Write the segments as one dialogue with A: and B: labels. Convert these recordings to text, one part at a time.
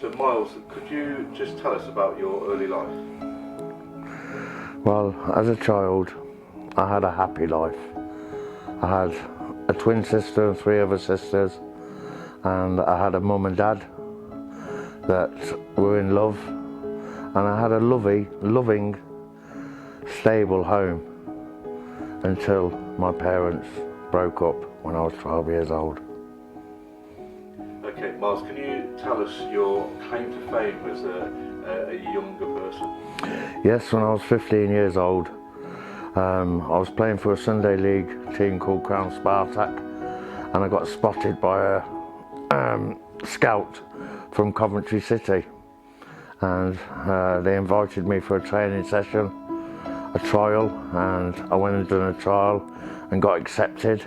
A: So Miles, could you just tell us about your early life?
B: Well, as a child, I had a happy life. I had a twin sister and 3 other sisters, and I had a mum and dad that were in love, and I had a loving, stable home until my parents broke up when I was 12 years old.
A: Okay, Miles, can you tell us your claim to fame as a younger person?
B: Yes, when I was 15 years old, I was playing for a Sunday League team called Crown Spartak, and I got spotted by a scout from Coventry City, and they invited me for a training session, a trial, and I went and done a trial and got accepted,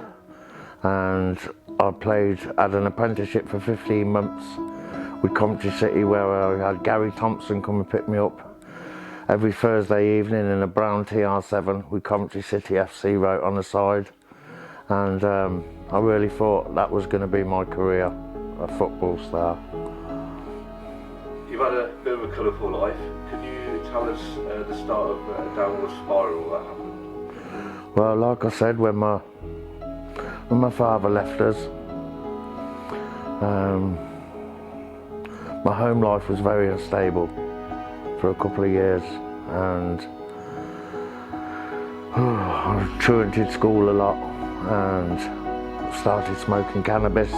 B: and I had an apprenticeship for 15 months with Coventry City, where I had Gary Thompson come and pick me up every Thursday evening in a brown TR7 with Coventry City FC wrote on the side, and I really thought that was going to be my career, a football star.
A: You've had a bit of a colourful life. Can you tell us the start of a downward spiral that happened?
B: Well, like I said, when my father left us, my home life was very unstable for a couple of years, and I truanted school a lot and started smoking cannabis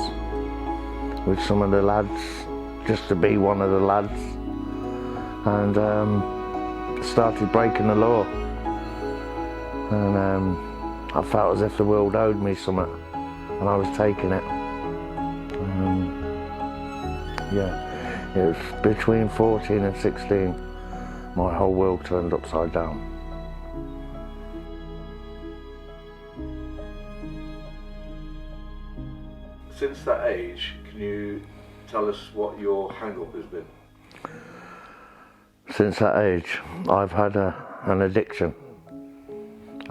B: with some of the lads, just to be one of the lads, and started breaking the law, and I felt as if the world owed me something, and I was taking it. Yeah, it was between 14 and 16, my whole world turned upside down.
A: Since that age, can you tell us what your hang-up has been?
B: Since that age, I've had an addiction.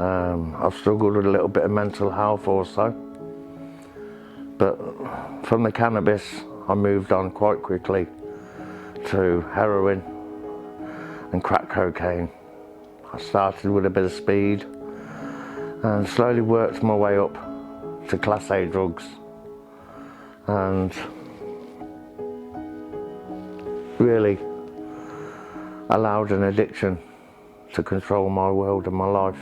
B: I've struggled with a little bit of mental health also, but from the cannabis I moved on quite quickly to heroin and crack cocaine. I started with a bit of speed and slowly worked my way up to Class A drugs, and really allowed an addiction to control my world and my life.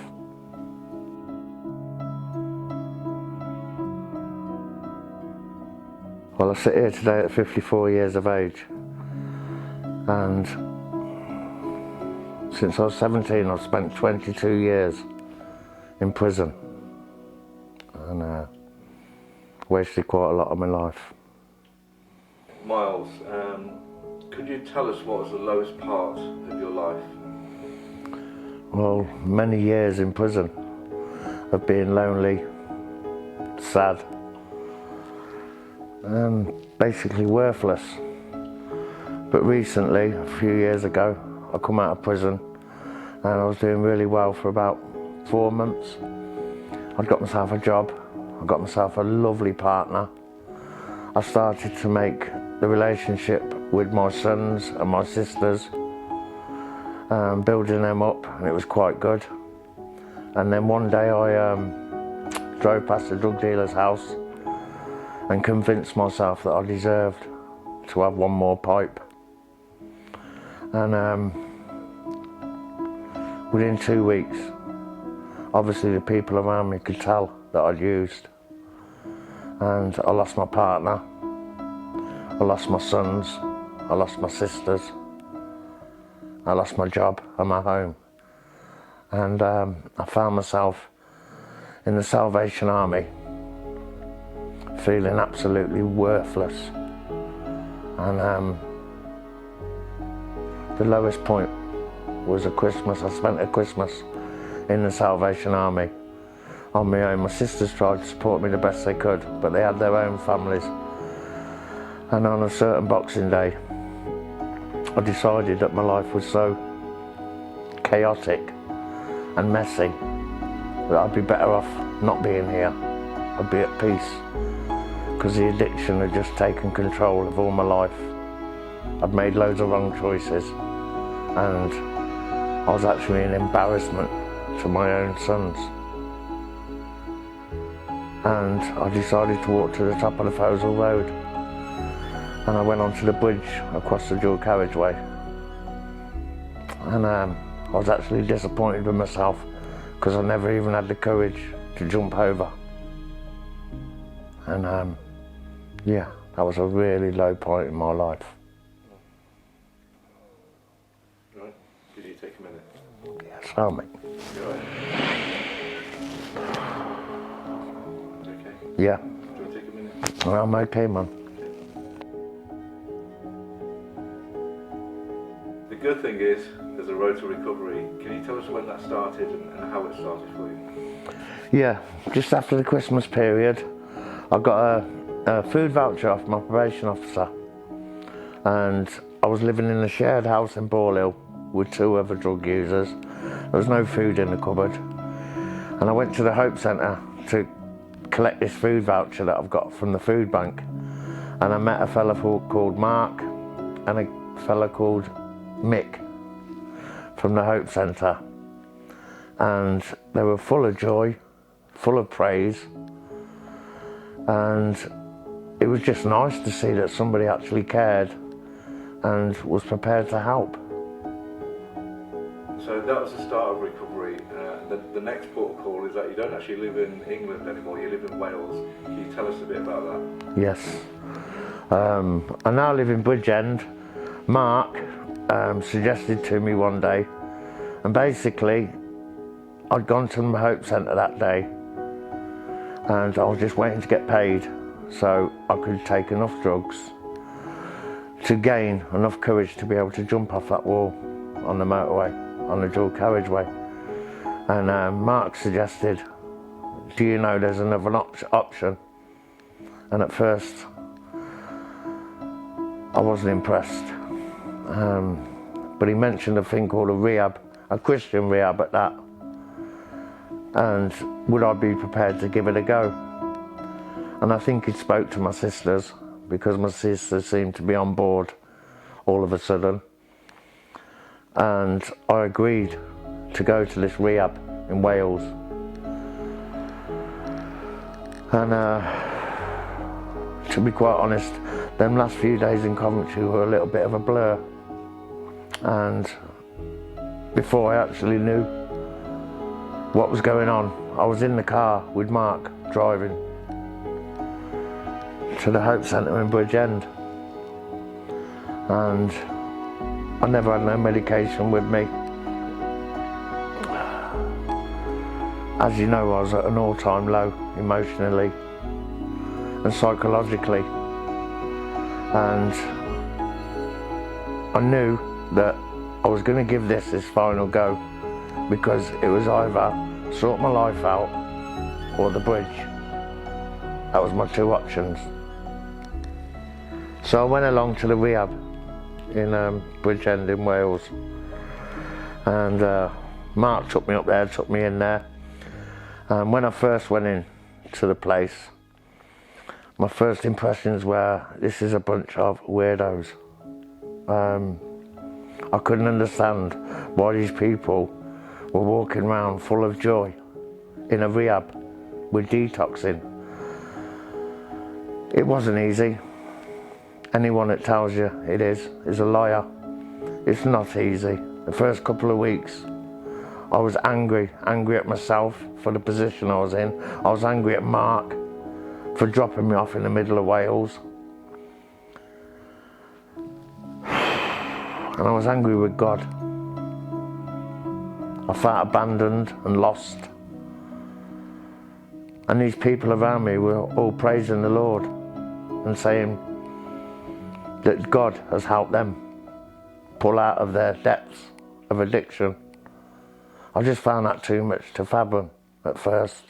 B: Well, I sit here today at 54 years of age, and since I was 17 I've spent 22 years in prison, and wasted quite a lot of my life.
A: Miles, could you tell us what was the lowest part of your life?
B: Well, many years in prison of being lonely, sad, and basically worthless. But recently, a few years ago, I come out of prison and I was doing really well for about 4 months. I'd got myself a job, I got myself a lovely partner. I started to make the relationship with my sons and my sisters, building them up, and it was quite good. And then one day I drove past a drug dealer's house and convinced myself that I deserved to have one more pipe. And within 2 weeks, obviously the people around me could tell that I'd used. And I lost my partner, I lost my sons, I lost my sisters, I lost my job and my home. And I found myself in the Salvation Army, feeling absolutely worthless. And the lowest point was a Christmas. I spent a Christmas in the Salvation Army on my own. My sisters tried to support me the best they could, but they had their own families. And on a certain Boxing Day, I decided that my life was so chaotic and messy that I'd be better off not being here. I'd be at peace, because the addiction had just taken control of all my life. I'd made loads of wrong choices, and I was actually an embarrassment to my own sons. And I decided to walk to the top of the Fosel Road, and I went onto the bridge across the dual carriageway, and I was actually disappointed with myself because I never even had the courage to jump over. And yeah, that was a really low point in my life.
A: Right. Did you take a minute?
B: Yes, I'll mate.
A: You alright? Okay.
B: Yeah,
A: Do you want to take a minute?
B: I'm okay, man.
A: The good thing is, there's a road to recovery. Can you tell us when that started and how it started for you?
B: Yeah, just after the Christmas period, I got a food voucher off my probation officer, and I was living in a shared house in Ball Hill with 2 other drug users. There was no food in the cupboard, and I went to the Hope Centre to collect this food voucher that I've got from the food bank, and I met a fella called Mark and a fella called Mick from the Hope Centre, and they were full of joy, full of praise, and it was just nice to see that somebody actually cared and was prepared to help.
A: So that was the start of recovery. The next port of call is that you don't actually live in England anymore, you live in Wales. Can you tell us a bit about that?
B: Yes. I now live in Bridgend. Mark suggested to me one day, and basically I'd gone to the Hope Centre that day and I was just waiting to get paid so I could take enough drugs to gain enough courage to be able to jump off that wall on the motorway, on the dual carriageway. And Mark suggested, do you know there's another option? And at first I wasn't impressed, but he mentioned a thing called a rehab, a Christian rehab at that, and would I be prepared to give it a go? And I think he spoke to my sisters, because my sisters seemed to be on board all of a sudden, and I agreed to go to this rehab in Wales. And to be quite honest, them last few days in Coventry were a little bit of a blur, and before I actually knew what was going on, I was in the car with Mark driving to the Hope Centre in Bridgend, and I never had no medication with me. As you know, I was at an all-time low emotionally and psychologically, and I knew that I was going to give this final go, because it was either sort my life out or the bridge. That was my 2 options. So I went along to the rehab in Bridgend in Wales, and Mark took me up there, took me in there. And when I first went in to the place, my first impressions were, this is a bunch of weirdos. I couldn't understand why these people were walking around full of joy in a rehab with detoxing. It wasn't easy. Anyone that tells you it is a liar. It's not easy. The first couple of weeks, I was angry at myself for the position I was in. I was angry at Mark for dropping me off in the middle of Wales. And I was angry with God. I felt abandoned and lost. And these people around me were all praising the Lord and saying that God has helped them pull out of their depths of addiction. I just found that too much to fathom at first.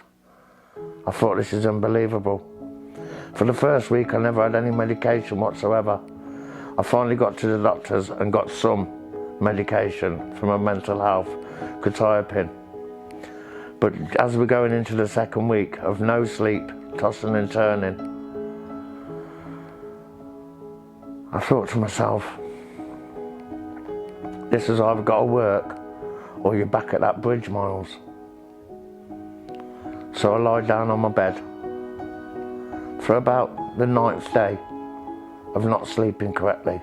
B: I thought, this is unbelievable. For the first week I never had any medication whatsoever. I finally got to the doctors and got some medication for my mental health, quetiapine. But as we're going into the second week of no sleep, tossing and turning, I thought to myself, this has either got to work or you're back at that bridge, Miles. So I lied down on my bed for about the 9th day of not sleeping correctly.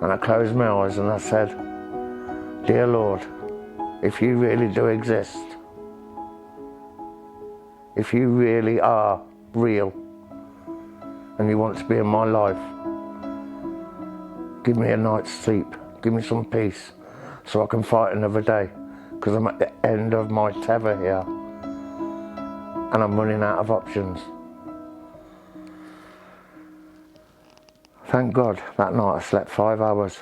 B: And I closed my eyes and I said, dear Lord, if you really do exist, if you really are real and you want to be in my life, give me a night's sleep, give me some peace so I can fight another day, because I'm at the end of my tether here and I'm running out of options. Thank God that night I slept 5 hours.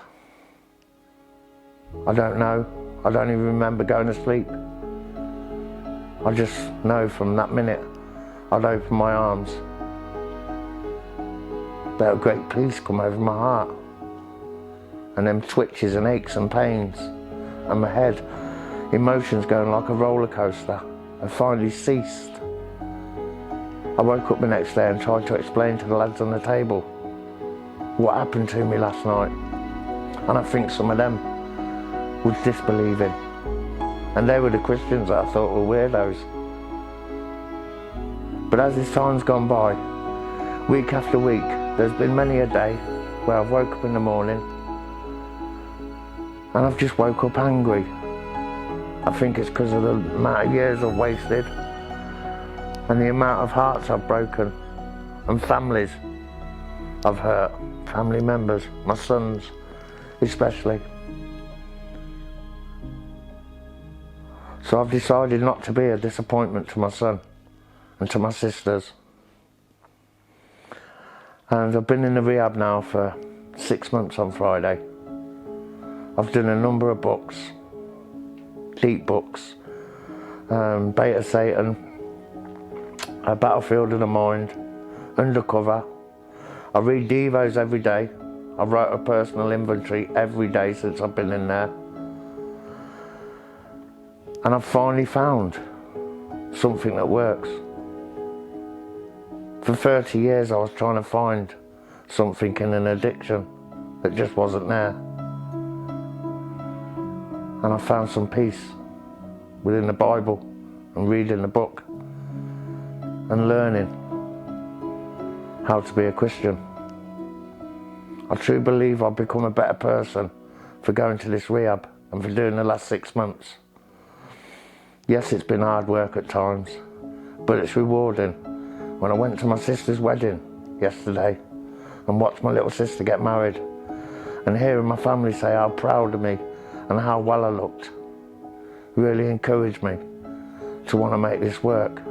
B: I don't know, I don't even remember going to sleep. I just know from that minute I'd open my arms that a great peace come over my heart, and them twitches and aches and pains and my head, emotions going like a roller coaster, have finally ceased. I woke up the next day and tried to explain to the lads on the table what happened to me last night, and I think some of them was disbelieving, and they were the Christians that I thought were weirdos. But as this time's gone by, week after week, there's been many a day where I've woke up in the morning and I've just woke up angry. I think it's because of the amount of years I've wasted and the amount of hearts I've broken and families I've hurt, family members, my sons especially. So I've decided not to be a disappointment to my son and to my sisters. And I've been in the rehab now for 6 months on Friday. I've done a number of books, deep books, Beta Satan, A Battlefield of the Mind, Undercover. I read Devos every day. I write a personal inventory every day since I've been in there. And I've finally found something that works. For 30 years I was trying to find something in an addiction that just wasn't there. And I found some peace within the Bible and reading the book and learning how to be a Christian. I truly believe I've become a better person for going to this rehab and for doing the last 6 months. Yes, it's been hard work at times, but it's rewarding. When I went to my sister's wedding yesterday and watched my little sister get married and hearing my family say how proud of me and how well I looked really encouraged me to want to make this work.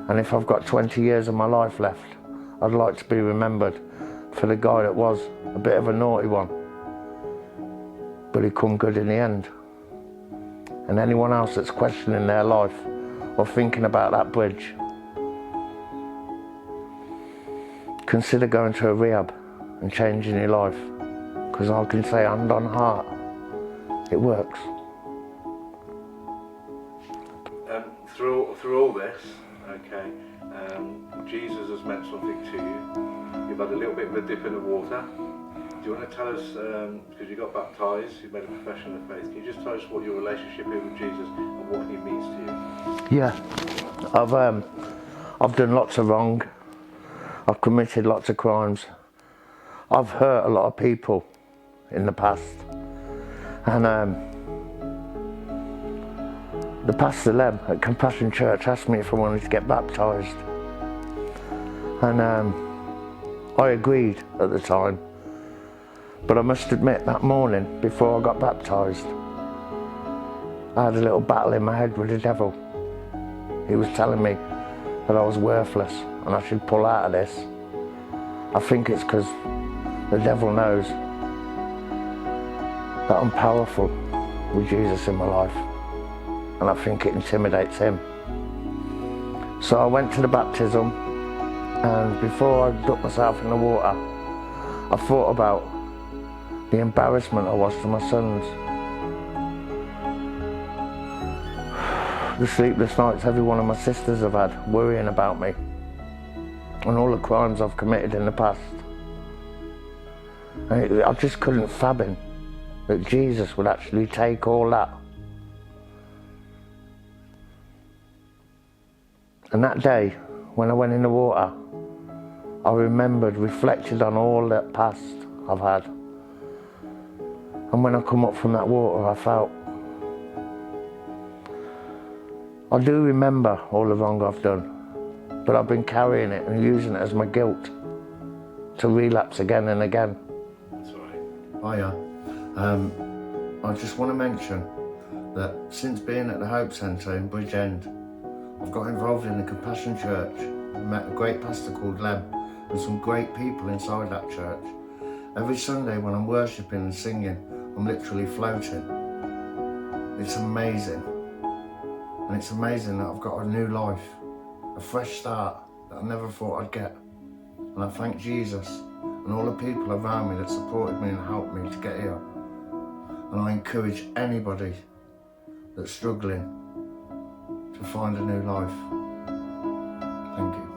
B: And if I've got 20 years of my life left, I'd like to be remembered for the guy that was a bit of a naughty one, but he come good in the end. And anyone else that's questioning their life or thinking about that bridge, consider going to a rehab and changing your life, because I can say hand on heart, it works.
A: Through all this, okay, Jesus has meant something to you. You've had a little bit of a dip in the water. Do you want to tell us, because you got baptised, you made a profession of faith, can you just tell us what your relationship is with Jesus and what he means to you?
B: Yeah, I've done lots of wrong. I've committed lots of crimes. I've hurt a lot of people in the past. And the pastor Lem at Compassion Church asked me if I wanted to get baptised. And I agreed at the time. But I must admit, that morning, before I got baptised, I had a little battle in my head with the devil. He was telling me that I was worthless and I should pull out of this. I think it's because the devil knows that I'm powerful with Jesus in my life, and I think it intimidates him. So I went to the baptism, and before I ducked myself in the water, I thought about the embarrassment I was to my sons. The sleepless nights every one of my sisters have had worrying about me and all the crimes I've committed in the past. And I just couldn't fathom that Jesus would actually take all that. And that day, when I went in the water, I remembered, reflected on all that past I've had. And when I come up from that water, I felt, I do remember all the wrong I've done, but I've been carrying it and using it as my guilt to relapse again and again.
A: That's all right.
B: I just want to mention that since being at the Hope Centre in Bridgend, I've got involved in the Compassion Church. I met a great pastor called Lem and some great people inside that church. Every Sunday when I'm worshipping and singing, I'm literally floating. It's amazing. And it's amazing that I've got a new life, a fresh start that I never thought I'd get. And I thank Jesus and all the people around me that supported me and helped me to get here. And I encourage anybody that's struggling to find a new life. Thank you.